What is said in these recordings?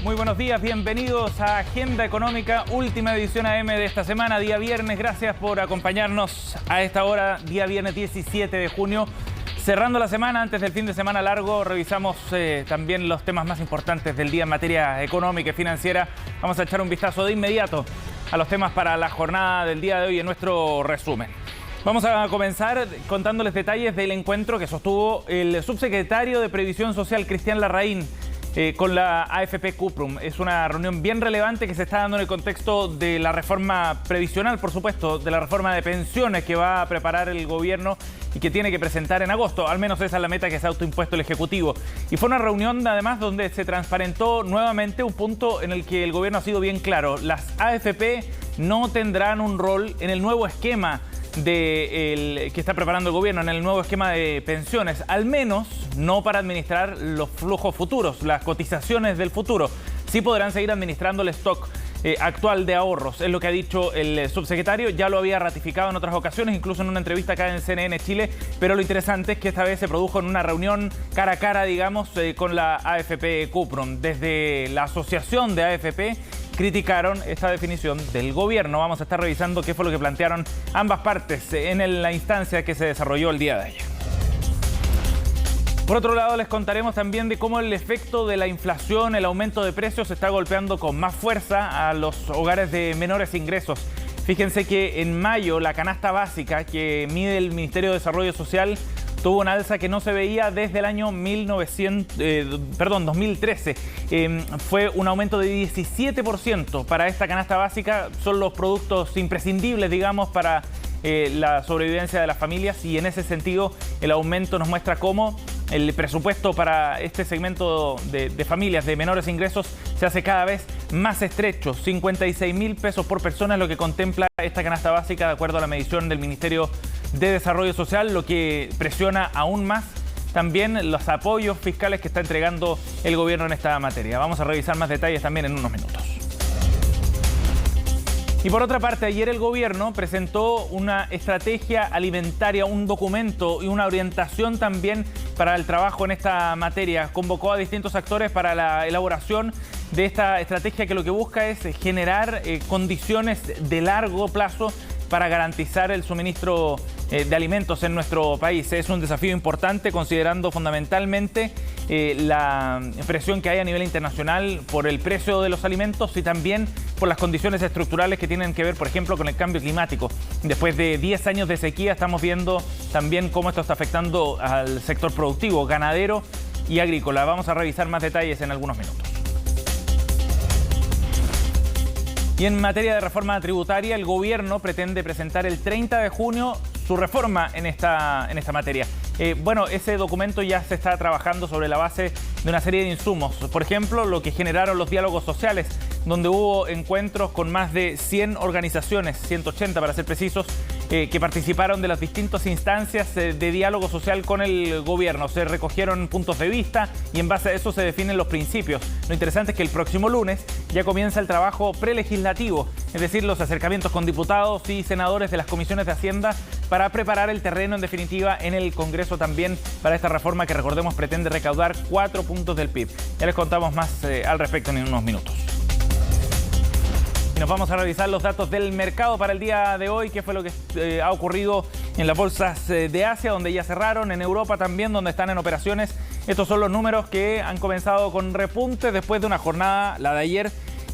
Muy buenos días, bienvenidos a Agenda Económica, última edición AM de esta semana, día viernes. Gracias por acompañarnos a esta hora, día viernes 17 de junio. Cerrando la semana, antes del fin de semana largo, revisamos también los temas más importantes del día en materia económica y financiera. Vamos a echar un vistazo de inmediato a los temas para la jornada del día de hoy en nuestro resumen. Vamos a comenzar contándoles detalles del encuentro que sostuvo el subsecretario de Previsión Social, Cristian Larraín, con la AFP Cuprum. Es una reunión bien relevante que se está dando en el contexto de la reforma previsional, por supuesto, de la reforma de pensiones que va a preparar el gobierno y que tiene que presentar en agosto. Al menos esa es la meta que se ha autoimpuesto el Ejecutivo. Y fue una reunión, además, donde se transparentó nuevamente un punto en el que el gobierno ha sido bien claro. Las AFP no tendrán un rol en el nuevo esquema que está preparando el gobierno, en el nuevo esquema de pensiones, al menos no para administrar los flujos futuros, las cotizaciones del futuro. Sí podrán seguir administrando el stock actual de ahorros, es lo que ha dicho el subsecretario. Ya lo había ratificado en otras ocasiones, incluso en una entrevista acá en CNN Chile, pero lo interesante es que esta vez se produjo en una reunión cara a cara, digamos, con la AFP Cuprum. Desde la asociación de AFP criticaron esta definición del gobierno. Vamos a estar revisando qué fue lo que plantearon ambas partes en la instancia que se desarrolló el día de ayer. Por otro lado, les contaremos también de cómo el efecto de la inflación, el aumento de precios, está golpeando con más fuerza a los hogares de menores ingresos. Fíjense que en mayo la canasta básica que mide el Ministerio de Desarrollo Social tuvo una alza que no se veía desde el año 2013. Fue un aumento de 17% para esta canasta básica. Son los productos imprescindibles, digamos, para la sobrevivencia de las familias, y en ese sentido el aumento nos muestra cómo el presupuesto para este segmento de familias de menores ingresos se hace cada vez más estrecho. 56.000 pesos por persona es lo que contempla esta canasta básica, de acuerdo a la medición del Ministerio de Desarrollo Social, lo que presiona aún más también los apoyos fiscales que está entregando el gobierno en esta materia. Vamos a revisar más detalles también en unos minutos. Y por otra parte, ayer el gobierno presentó una estrategia alimentaria, un documento y una orientación también para el trabajo en esta materia. Convocó a distintos actores para la elaboración de esta estrategia, que lo que busca es generar condiciones de largo plazo para garantizar el suministro de alimentos en nuestro país. Es un desafío importante, considerando fundamentalmente la presión que hay a nivel internacional por el precio de los alimentos y también por las condiciones estructurales que tienen que ver, por ejemplo, con el cambio climático. Después de 10 años de sequía, estamos viendo también cómo esto está afectando al sector productivo, ganadero y agrícola. Vamos a revisar más detalles en algunos minutos. Y en materia de reforma tributaria, el gobierno pretende presentar el 30 de junio su reforma en esta materia. Ese documento ya se está trabajando sobre la base de una serie de insumos. Por ejemplo, lo que generaron los diálogos sociales, donde hubo encuentros con más de 100 organizaciones, 180 para ser precisos, que participaron de las distintas instancias de diálogo social con el gobierno. Se recogieron puntos de vista y en base a eso se definen los principios. Lo interesante es que el próximo lunes ya comienza el trabajo prelegislativo, es decir, los acercamientos con diputados y senadores de las comisiones de Hacienda para preparar el terreno, en definitiva, en el Congreso también para esta reforma que, recordemos, pretende recaudar 4 puntos del PIB. Ya les contamos más al respecto en unos minutos. Y nos vamos a revisar los datos del mercado para el día de hoy, qué fue lo que ha ocurrido en las bolsas de Asia, donde ya cerraron, en Europa también, donde están en operaciones. Estos son los números que han comenzado con repuntes después de una jornada, la de ayer,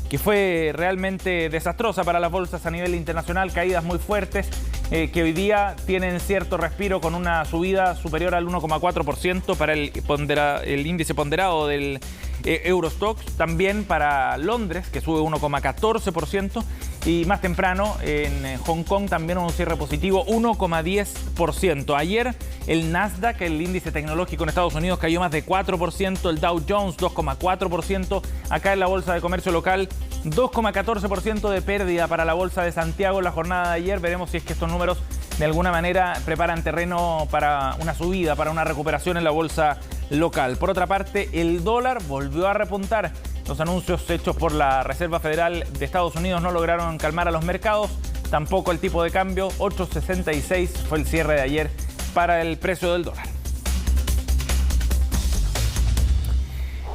que fue realmente desastrosa para las bolsas a nivel internacional, caídas muy fuertes, que hoy día tienen cierto respiro con una subida superior al 1,4% para el índice ponderado del Eurostoxx, también para Londres, que sube 1,14%, y más temprano en Hong Kong también un cierre positivo, 1,10%. Ayer el Nasdaq, el índice tecnológico en Estados Unidos, cayó más de 4%, el Dow Jones 2,4%, acá en la Bolsa de Comercio Local 2,14% de pérdida para la Bolsa de Santiago en la jornada de ayer. Veremos si es que estos números de alguna manera preparan terreno para una subida, para una recuperación en la bolsa local. Por otra parte, el dólar volvió a repuntar. Los anuncios hechos por la Reserva Federal de Estados Unidos no lograron calmar a los mercados, tampoco el tipo de cambio. 8,66 fue el cierre de ayer para el precio del dólar.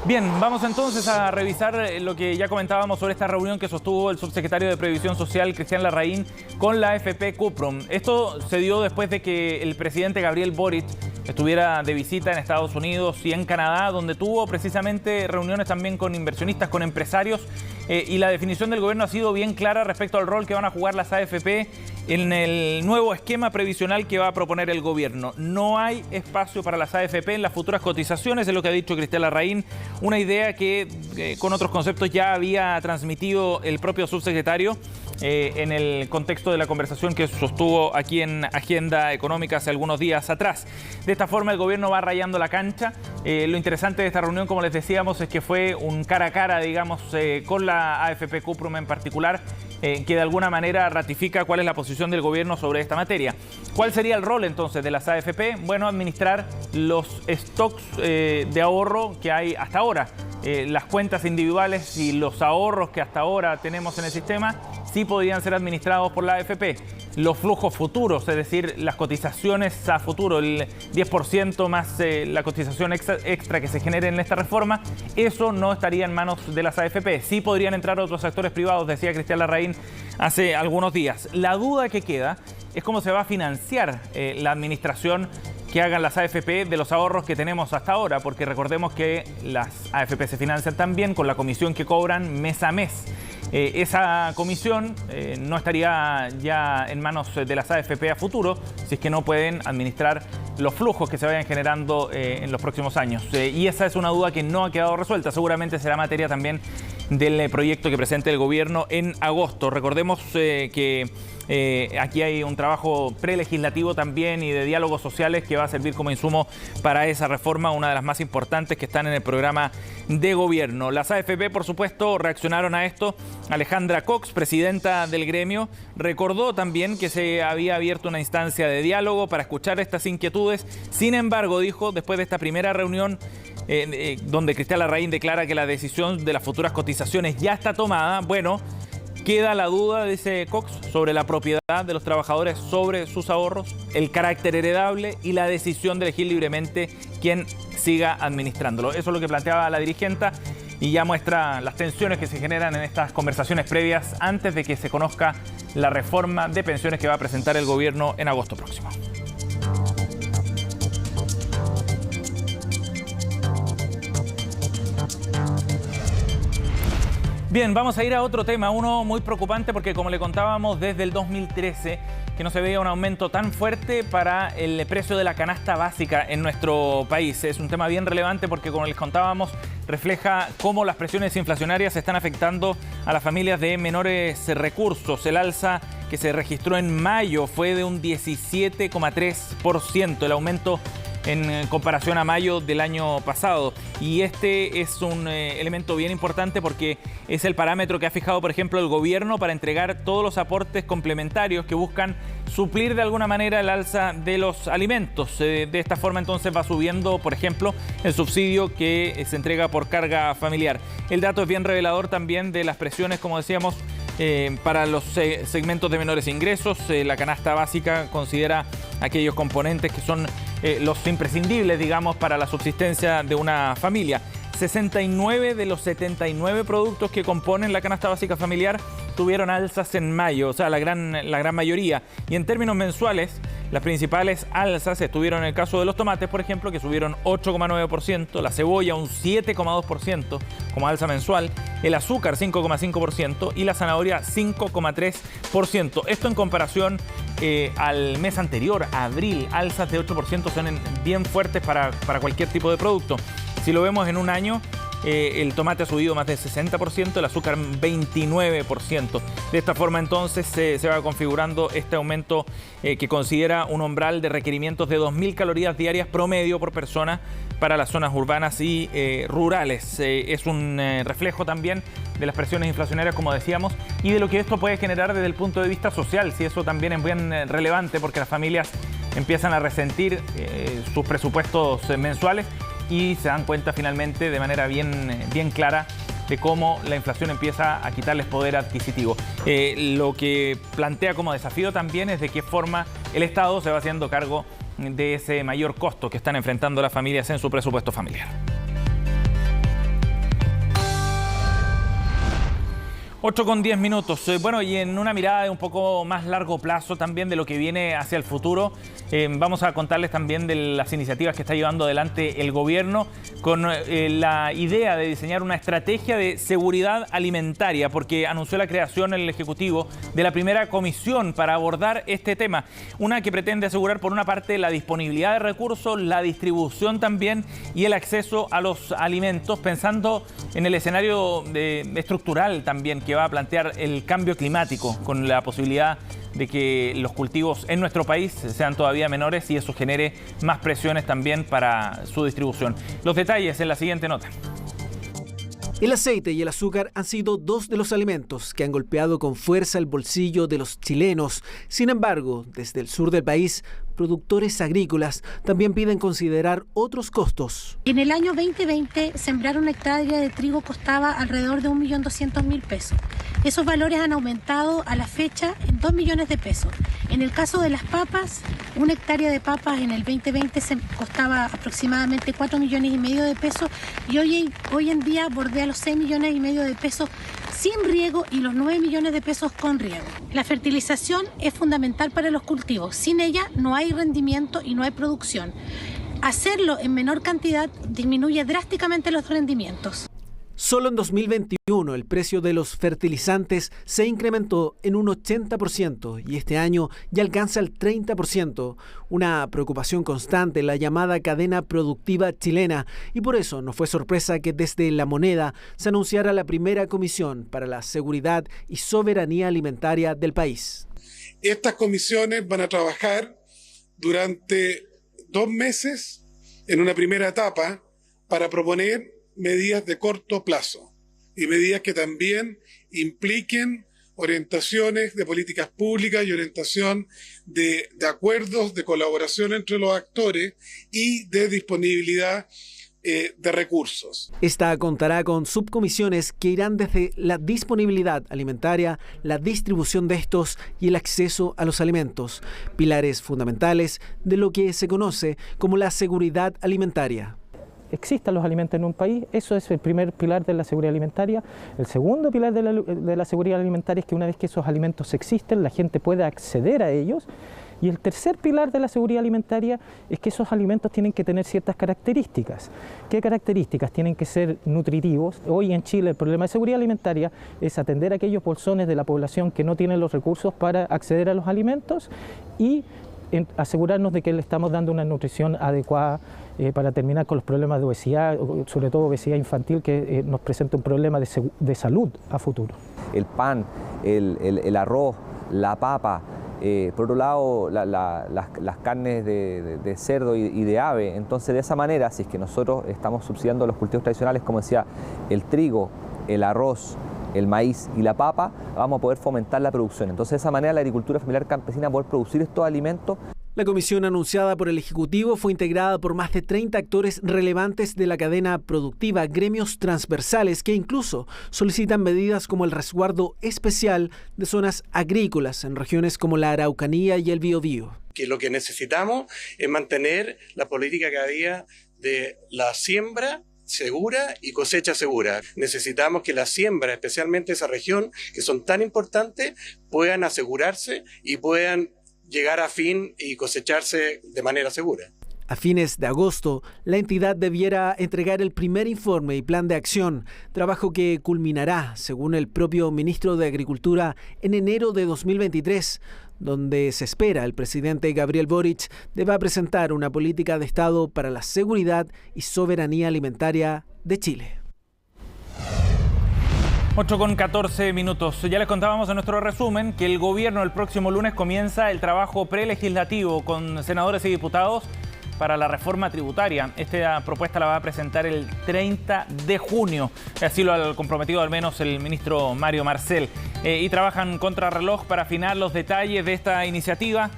Bien, vamos entonces a revisar lo que ya comentábamos sobre esta reunión que sostuvo el subsecretario de Previsión Social, Cristian Larraín, con la AFP Cuprum. Esto se dio después de que el presidente Gabriel Boric estuviera de visita en Estados Unidos y en Canadá, donde tuvo precisamente reuniones también con inversionistas, con empresarios, y la definición del gobierno ha sido bien clara respecto al rol que van a jugar las AFP en el nuevo esquema previsional que va a proponer el gobierno. No hay espacio para las AFP en las futuras cotizaciones, es lo que ha dicho Cristian Larraín, una idea que con otros conceptos ya había transmitido el propio subsecretario en el contexto de la conversación que sostuvo aquí en Agenda Económica hace algunos días atrás. De esta forma el gobierno va rayando la cancha. Lo interesante de esta reunión, como les decíamos, es que fue un cara a cara, digamos, con la AFP Cuprum en particular, que de alguna manera ratifica cuál es la posición del gobierno sobre esta materia. ¿Cuál sería el rol entonces de las AFP? Bueno, administrar los stocks de ahorro que hay hasta ahora. Las cuentas individuales y los ahorros que hasta ahora tenemos en el sistema sí podrían ser administrados por la AFP. Los flujos futuros, es decir, las cotizaciones a futuro, el 10% más la cotización extra que se genere en esta reforma, eso no estaría en manos de las AFP. Sí podrían entrar otros actores privados, decía Cristian Larraín hace algunos días. La duda que queda es cómo se va a financiar la administración que hagan las AFP de los ahorros que tenemos hasta ahora, porque recordemos que las AFP se financian también con la comisión que cobran mes a mes. Esa comisión no estaría ya en manos de las AFP a futuro si es que no pueden administrar los flujos que se vayan generando en los próximos años. Y esa es una duda que no ha quedado resuelta. Seguramente será materia también del proyecto que presente el gobierno en agosto. Recordemos que aquí hay un trabajo prelegislativo también y de diálogos sociales que va a servir como insumo para esa reforma, una de las más importantes que están en el programa de gobierno. Las AFP, por supuesto, reaccionaron a esto. Alejandra Cox, presidenta del gremio, recordó también que se había abierto una instancia de diálogo para escuchar estas inquietudes. Sin embargo, dijo, después de esta primera reunión, donde Cristian Larraín declara que la decisión de las futuras cotizaciones ya está tomada, bueno, queda la duda, dice Cox, sobre la propiedad de los trabajadores sobre sus ahorros, el carácter heredable y la decisión de elegir libremente quién siga administrándolo. Eso es lo que planteaba la dirigenta y ya muestra las tensiones que se generan en estas conversaciones previas antes de que se conozca la reforma de pensiones que va a presentar el gobierno en agosto próximo. Bien, vamos a ir a otro tema, uno muy preocupante porque como le contábamos desde el 2013 que no se veía un aumento tan fuerte para el precio de la canasta básica en nuestro país. Es un tema bien relevante porque como les contábamos refleja cómo las presiones inflacionarias están afectando a las familias de menores recursos. El alza que se registró en mayo fue de un 17,3%, el aumento en comparación a mayo del año pasado. Y este es un elemento bien importante porque es el parámetro que ha fijado, por ejemplo, el gobierno para entregar todos los aportes complementarios que buscan suplir de alguna manera el alza de los alimentos. De esta forma entonces va subiendo, por ejemplo, el subsidio que se entrega por carga familiar. El dato es bien revelador también de las presiones, como decíamos, para los segmentos de menores ingresos. La canasta básica considera aquellos componentes que son los imprescindibles, digamos, para la subsistencia de una familia. 69 de los 79 productos que componen la canasta básica familiar tuvieron alzas en mayo, o sea, la gran mayoría. Y en términos mensuales, las principales alzas estuvieron en el caso de los tomates, por ejemplo, que subieron 8,9%, la cebolla un 7,2% como alza mensual, el azúcar 5,5% y la zanahoria 5,3%. Esto en comparación al mes anterior, abril, alzas de 8% son bien fuertes para cualquier tipo de producto. Si lo vemos en un año, el tomate ha subido más del 60%, el azúcar 29%. De esta forma entonces se va configurando este aumento que considera un umbral de requerimientos de 2.000 calorías diarias promedio por persona para las zonas urbanas y rurales. Es un reflejo también de las presiones inflacionarias, como decíamos, y de lo que esto puede generar desde el punto de vista social. Si eso también es bien relevante porque las familias empiezan a resentir sus presupuestos mensuales y se dan cuenta finalmente de manera bien clara de cómo la inflación empieza a quitarles poder adquisitivo. Lo que plantea como desafío también es de qué forma el Estado se va haciendo cargo de ese mayor costo que están enfrentando las familias en su presupuesto familiar. 8:10. Bueno, y en una mirada de un poco más largo plazo también de lo que viene hacia el futuro, vamos a contarles también de las iniciativas que está llevando adelante el gobierno con la idea de diseñar una estrategia de seguridad alimentaria, porque anunció la creación el Ejecutivo de la primera comisión para abordar este tema, una que pretende asegurar por una parte la disponibilidad de recursos, la distribución también y el acceso a los alimentos, pensando en el escenario estructural también que va a plantear el cambio climático, con la posibilidad de que los cultivos en nuestro país sean todavía menores y eso genere más presiones también para su distribución. Los detalles en la siguiente nota. El aceite y el azúcar han sido dos de los alimentos que han golpeado con fuerza el bolsillo de los chilenos. Sin embargo, desde el sur del país, productores agrícolas también piden considerar otros costos. En el año 2020, sembrar una hectárea de trigo costaba alrededor de 1.200.000 pesos. Esos valores han aumentado a la fecha en 2 millones de pesos. En el caso de las papas, una hectárea de papas en el 2020 costaba aproximadamente 4,5 millones de pesos y hoy en día bordea los 6,5 millones de pesos sin riego y los 9 millones de pesos con riego. La fertilización es fundamental para los cultivos. Sin ella no hay rendimiento y no hay producción. Hacerlo en menor cantidad disminuye drásticamente los rendimientos. Solo en 2021 el precio de los fertilizantes se incrementó en un 80% y este año ya alcanza el 30%, una preocupación constante en la llamada cadena productiva chilena, y por eso no fue sorpresa que desde La Moneda se anunciara la primera comisión para la seguridad y soberanía alimentaria del país. Estas comisiones van a trabajar durante 2 meses en una primera etapa para proponer medidas de corto plazo y medidas que también impliquen orientaciones de políticas públicas y orientación de acuerdos de colaboración entre los actores y de disponibilidad de recursos. Esta contará con subcomisiones que irán desde la disponibilidad alimentaria, la distribución de estos y el acceso a los alimentos, pilares fundamentales de lo que se conoce como la seguridad alimentaria. Existan los alimentos en un país, eso es el primer pilar de la seguridad alimentaria. El segundo pilar de la seguridad alimentaria es que una vez que esos alimentos existen, la gente puede acceder a ellos. Y el tercer pilar de la seguridad alimentaria es que esos alimentos tienen que tener ciertas características. ¿Qué características? Tienen que ser nutritivos. Hoy en Chile el problema de seguridad alimentaria es atender a aquellos bolsones de la población que no tienen los recursos para acceder a los alimentos y asegurarnos de que le estamos dando una nutrición adecuada para terminar con los problemas de obesidad, sobre todo obesidad infantil, que nos presenta un problema de salud a futuro. El pan, el arroz, la papa, por otro lado las carnes de cerdo y de ave. Entonces, de esa manera, si es que nosotros estamos subsidiando los cultivos tradicionales, como decía, el trigo, el arroz, el maíz y la papa, vamos a poder fomentar la producción. Entonces, de esa manera la agricultura familiar campesina va a poder producir estos alimentos. La comisión anunciada por el Ejecutivo fue integrada por más de 30 actores relevantes de la cadena productiva, gremios transversales que incluso solicitan medidas como el resguardo especial de zonas agrícolas en regiones como la Araucanía y el Biobío. Que lo que necesitamos es mantener la política que había de la siembra segura y cosecha segura. Necesitamos que la siembra, especialmente esa región, que son tan importantes, puedan asegurarse y puedan llegar a fin y cosecharse de manera segura. A fines de agosto, la entidad debiera entregar el primer informe y plan de acción, trabajo que culminará, según el propio ministro de Agricultura, en enero de 2023, donde se espera el presidente Gabriel Boric deba presentar una política de Estado para la seguridad y soberanía alimentaria de Chile. 8:14. Ya les contábamos en nuestro resumen que el gobierno el próximo lunes comienza el trabajo prelegislativo con senadores y diputados para la reforma tributaria. Esta propuesta la va a presentar el 30 de junio. Así lo ha comprometido al menos el ministro Mario Marcel. Y trabajan contrarreloj para afinar los detalles de esta iniciativa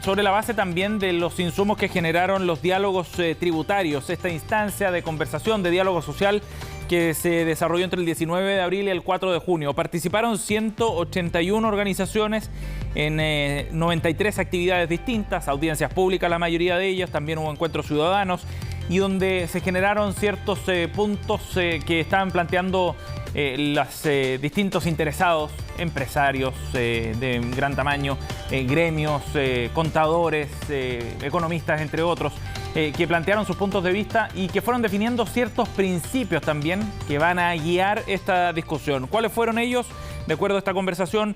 sobre la base también de los insumos que generaron los diálogos tributarios. Esta instancia de conversación, de diálogo social que se desarrolló entre el 19 de abril y el 4 de junio. Participaron 181 organizaciones en 93 actividades distintas, audiencias públicas la mayoría de ellas, también hubo encuentros ciudadanos y donde se generaron ciertos puntos que estaban planteando los distintos interesados, empresarios de gran tamaño, gremios, contadores, economistas, entre otros, que plantearon sus puntos de vista y que fueron definiendo ciertos principios también que van a guiar esta discusión. ¿Cuáles fueron ellos? De acuerdo a esta conversación,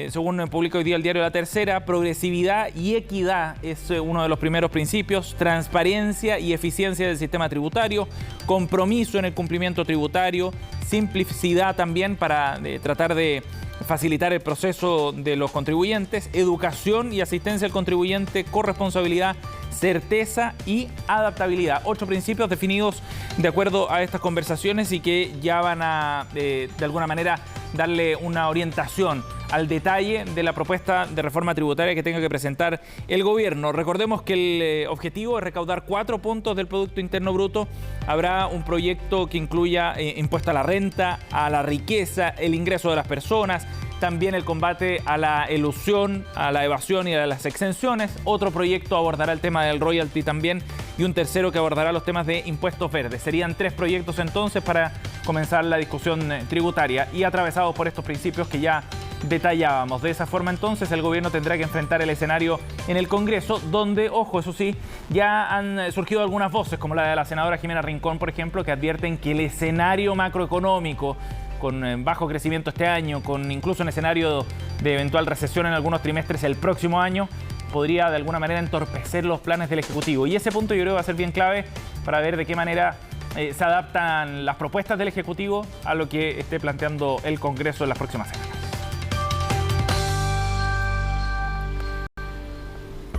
según publica hoy día el diario La Tercera, progresividad y equidad es uno de los primeros principios, transparencia y eficiencia del sistema tributario, compromiso en el cumplimiento tributario, simplicidad también para tratar de facilitar el proceso de los contribuyentes, educación y asistencia al contribuyente, corresponsabilidad, certeza y adaptabilidad. 8 principios definidos de acuerdo a estas conversaciones y que ya van a, de alguna manera, darle una orientación al detalle de la propuesta de reforma tributaria que tenga que presentar el gobierno. Recordemos que el objetivo es recaudar 4 puntos del Producto Interno Bruto. Habrá un proyecto que incluya impuesto a la renta, a la riqueza, el ingreso de las personas, también el combate a la elusión, a la evasión y a las exenciones. Otro proyecto abordará el tema del royalty también y un tercero que abordará los temas de impuestos verdes. Serían 3 proyectos entonces para comenzar la discusión tributaria y atravesados por estos principios que ya detallábamos. De esa forma entonces el gobierno tendrá que enfrentar el escenario en el Congreso, donde, ojo, eso sí, ya han surgido algunas voces, como la de la senadora Jimena Rincón, por ejemplo, que advierten que el escenario macroeconómico con bajo crecimiento este año, con incluso un escenario de eventual recesión en algunos trimestres el próximo año, podría de alguna manera entorpecer los planes del Ejecutivo. Y ese punto yo creo que va a ser bien clave para ver de qué manera se adaptan las propuestas del Ejecutivo a lo que esté planteando el Congreso en las próximas semanas.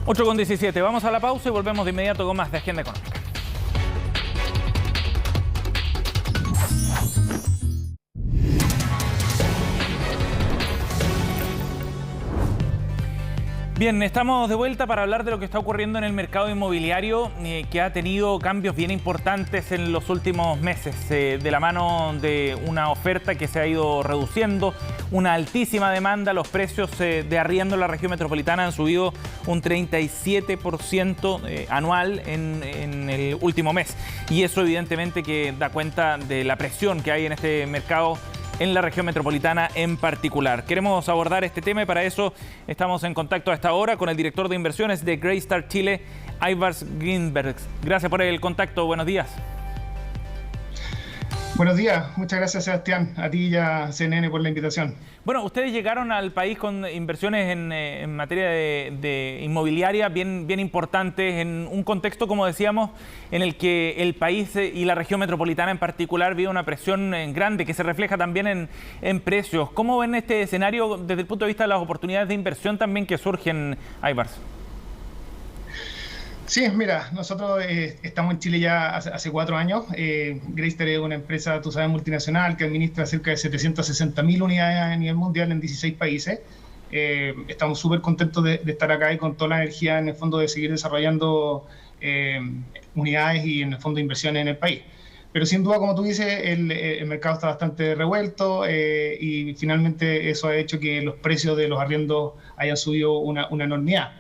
8:17, vamos a la pausa y volvemos de inmediato con más de Agenda Económica. Bien, estamos de vuelta para hablar de lo que está ocurriendo en el mercado inmobiliario, que ha tenido cambios bien importantes en los últimos meses, de la mano de una oferta que se ha ido reduciendo, una altísima demanda. Los precios de arriendo en la región metropolitana han subido un 37% anual en el último mes. Y eso evidentemente que da cuenta de la presión que hay en este mercado en la región metropolitana en particular. Queremos abordar este tema y para eso estamos en contacto a esta hora con el director de inversiones de Greystar Chile, Aivars Greenberg. Gracias por el contacto, buenos días. Buenos días, muchas gracias Sebastián, a ti y a CNN por la invitación. Bueno, ustedes llegaron al país con inversiones en materia de inmobiliaria bien importantes, en un contexto, como decíamos, en el que el país y la región metropolitana en particular vive una presión grande que se refleja también en precios. ¿Cómo ven este escenario desde el punto de vista de las oportunidades de inversión también que surgen, Aivars? Sí, mira, nosotros estamos en Chile ya hace 4 años. Greystar es una empresa, tú sabes, multinacional que administra cerca de 760.000 unidades a nivel mundial en 16 países. Estamos súper contentos de estar acá y con toda la energía en el fondo de seguir desarrollando unidades y en el fondo de inversiones en el país. Pero sin duda, como tú dices, el mercado está bastante revuelto y finalmente eso ha hecho que los precios de los arriendos hayan subido una enormidad.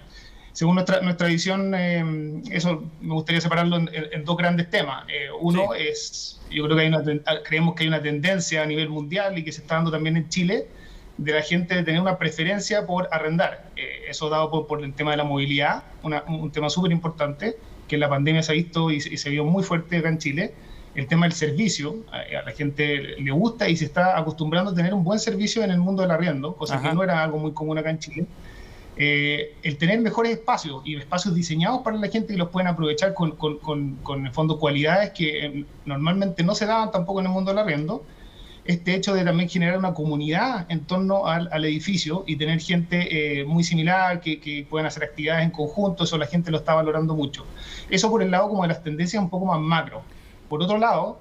Según nuestra visión, eso me gustaría separarlo en 2 grandes temas. Uno sí. Es, yo creo que creemos que hay una tendencia a nivel mundial y que se está dando también en Chile, de la gente de tener una preferencia por arrendar. Eso dado por el tema de la movilidad, un tema súper importante, que en la pandemia se ha visto y se vio muy fuerte acá en Chile. El tema del servicio, a la gente le gusta y se está acostumbrando a tener un buen servicio en el mundo del arriendo, cosa que no era algo muy común acá en Chile. El tener mejores espacios y espacios diseñados para la gente que los pueden aprovechar con en el fondo cualidades que normalmente no se daban tampoco en el mundo del arriendo. Este hecho de también generar una comunidad en torno al edificio y tener gente muy similar que puedan hacer actividades en conjunto, eso la gente lo está valorando mucho. Eso por el lado como de las tendencias un poco más macro. Por otro lado,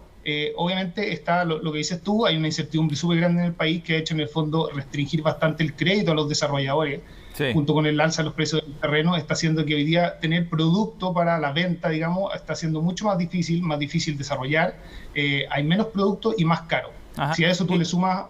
obviamente está lo que dices tú, hay una incertidumbre súper grande en el país que ha hecho en el fondo restringir bastante el crédito a los desarrolladores. Sí. Junto con el alza de los precios del terreno, está haciendo que hoy día tener producto para la venta, digamos, está siendo mucho más difícil desarrollar. Hay menos producto y más caro. Ajá. Si a eso tú le sumas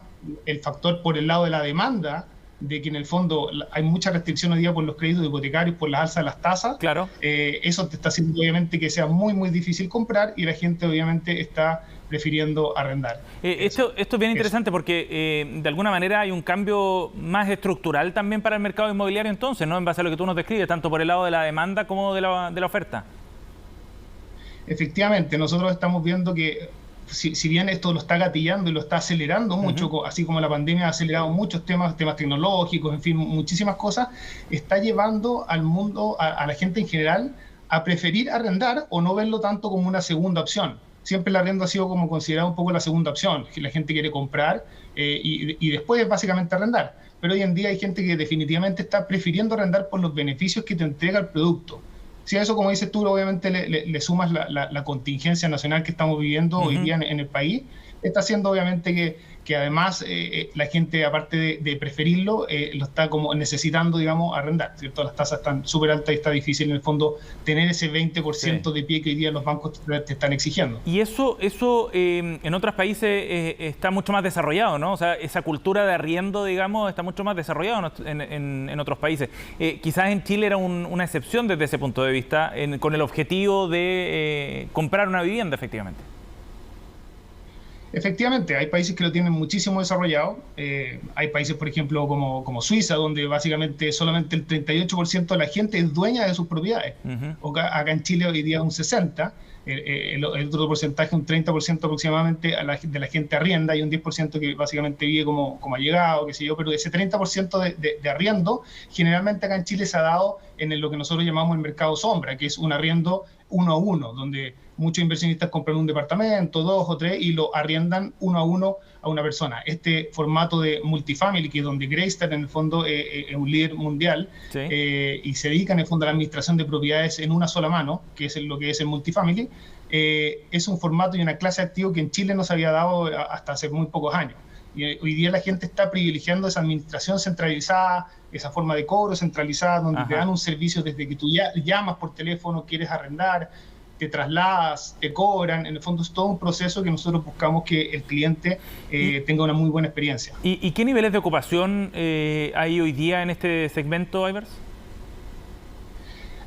el factor por el lado de la demanda de que en el fondo hay mucha restricción hoy día por los créditos hipotecarios, por las alzas de las tasas. Claro. Eso te está haciendo obviamente que sea muy, muy difícil comprar y la gente obviamente está prefiriendo arrendar. Esto es bien interesante porque de alguna manera hay un cambio más estructural también para el mercado inmobiliario entonces, ¿no? En base a lo que tú nos describes, tanto por el lado de la demanda como de la oferta. Efectivamente, nosotros estamos viendo que si bien esto lo está gatillando y lo está acelerando mucho, así como la pandemia ha acelerado muchos temas tecnológicos, en fin, muchísimas cosas, está llevando al mundo, a la gente en general, a preferir arrendar o no verlo tanto como una segunda opción. Siempre el arriendo ha sido como considerado un poco la segunda opción, que la gente quiere comprar y después básicamente arrendar. Pero hoy en día hay gente que definitivamente está prefiriendo arrendar por los beneficios que te entrega el producto. Si a eso, como dices tú, obviamente le sumas la contingencia nacional que estamos viviendo hoy día en el país, está haciendo obviamente que además la gente, aparte de preferirlo, lo está como necesitando, digamos, arrendar, ¿cierto? Las tasas están súper altas y está difícil en el fondo tener ese 20% de pie que hoy día los bancos te están exigiendo. Y eso en otros países está mucho más desarrollado, ¿no? O sea, esa cultura de arriendo, digamos, está mucho más desarrollado en otros países. Quizás en Chile era una excepción desde ese punto de vista, con el objetivo de comprar una vivienda, efectivamente. Efectivamente, hay países que lo tienen muchísimo desarrollado. Hay países, por ejemplo, como Suiza, donde básicamente solamente el 38% de la gente es dueña de sus propiedades. Acá en Chile hoy día un 60%, el otro porcentaje, un 30% aproximadamente de la gente arrienda y un 10% que básicamente vive como allegado, qué sé yo, pero ese 30% de arriendo generalmente acá en Chile se ha dado en lo que nosotros llamamos el mercado sombra, que es un arriendo 1 a 1, donde muchos inversionistas compran un departamento, 2 o 3 y lo arriendan 1 a 1 a una persona. Este formato de multifamily, que es donde Greystar en el fondo es un líder mundial, sí, y se dedica en el fondo a la administración de propiedades en una sola mano, que es lo que es el multifamily, es un formato y una clase de activo que en Chile no se había dado hasta hace muy pocos años. Y hoy día la gente está privilegiando esa administración centralizada, esa forma de cobro centralizada, donde te dan un servicio desde que tú llamas por teléfono, quieres arrendar, te trasladas, te cobran. En el fondo es todo un proceso que nosotros buscamos que el cliente tenga una muy buena experiencia. ¿Y qué niveles de ocupación hay hoy día en este segmento, Aivars?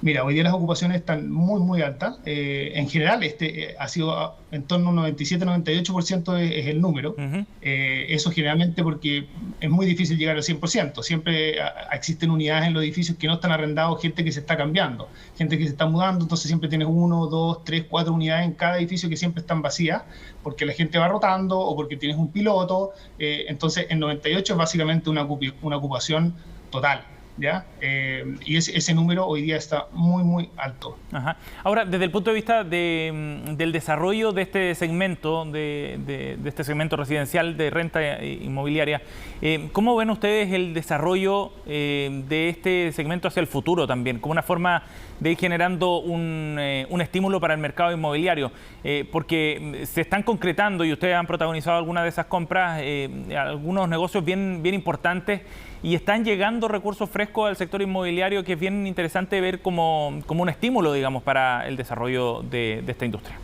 Mira, hoy día las ocupaciones están muy, muy altas. En general, ha sido en torno a un 97-98% es el número. Eso generalmente porque es muy difícil llegar al 100%. Siempre existen unidades en los edificios que no están arrendados, gente que se está cambiando, gente que se está mudando, entonces siempre tienes 1, 2, 3, 4 unidades en cada edificio que siempre están vacías, porque la gente va rotando o porque tienes un piloto. Entonces, el 98 es básicamente una ocupación total. ¿Ya? Y ese número hoy día está muy, muy alto. Ahora, desde el punto de vista del desarrollo de este segmento, de este segmento residencial de renta inmobiliaria, ¿cómo ven ustedes el desarrollo de este segmento hacia el futuro también? Como una forma de ir generando un estímulo para el mercado inmobiliario, porque se están concretando y ustedes han protagonizado algunas de esas compras, algunos negocios bien importantes, y están llegando recursos frescos al sector inmobiliario que es bien interesante ver como un estímulo, digamos, para el desarrollo de esta industria.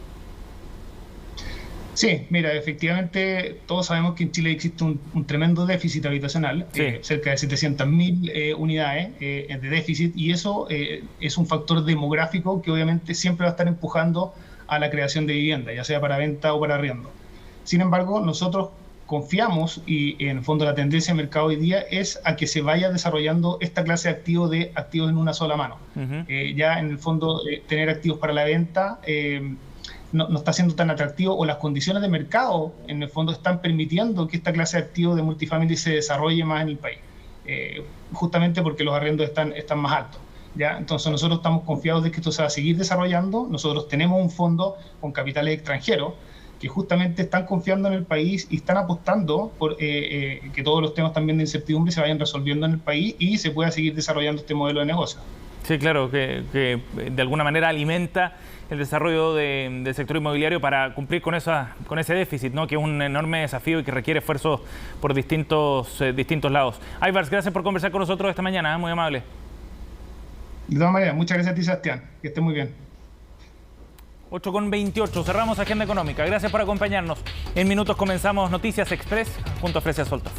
Sí, mira, efectivamente todos sabemos que en Chile existe un tremendo déficit habitacional, cerca de 700.000 unidades de déficit, y eso es un factor demográfico que obviamente siempre va a estar empujando a la creación de vivienda, ya sea para venta o para arriendo. Sin embargo, nosotros confiamos, y en el fondo la tendencia del mercado hoy día es a que se vaya desarrollando esta clase de activos en una sola mano. Ya en el fondo tener activos para la venta no está siendo tan atractivo, o las condiciones de mercado en el fondo están permitiendo que esta clase de activos de multifamily se desarrolle más en el país, justamente porque los arriendos están más altos. ¿Ya? Entonces nosotros estamos confiados de que esto se va a seguir desarrollando. Nosotros tenemos un fondo con capitales extranjeros que justamente están confiando en el país y están apostando por que todos los temas también de incertidumbre se vayan resolviendo en el país y se pueda seguir desarrollando este modelo de negocio. Sí, claro, que de alguna manera alimenta el desarrollo del sector inmobiliario para cumplir con ese déficit, ¿no? Que es un enorme desafío y que requiere esfuerzos por distintos lados. Aivars, gracias por conversar con nosotros esta mañana, muy amable. De todas maneras, muchas gracias a ti, Sebastián, que esté muy bien. 8:28, cerramos Agenda Económica. Gracias por acompañarnos. En minutos comenzamos Noticias Express junto a Fresia Soltov.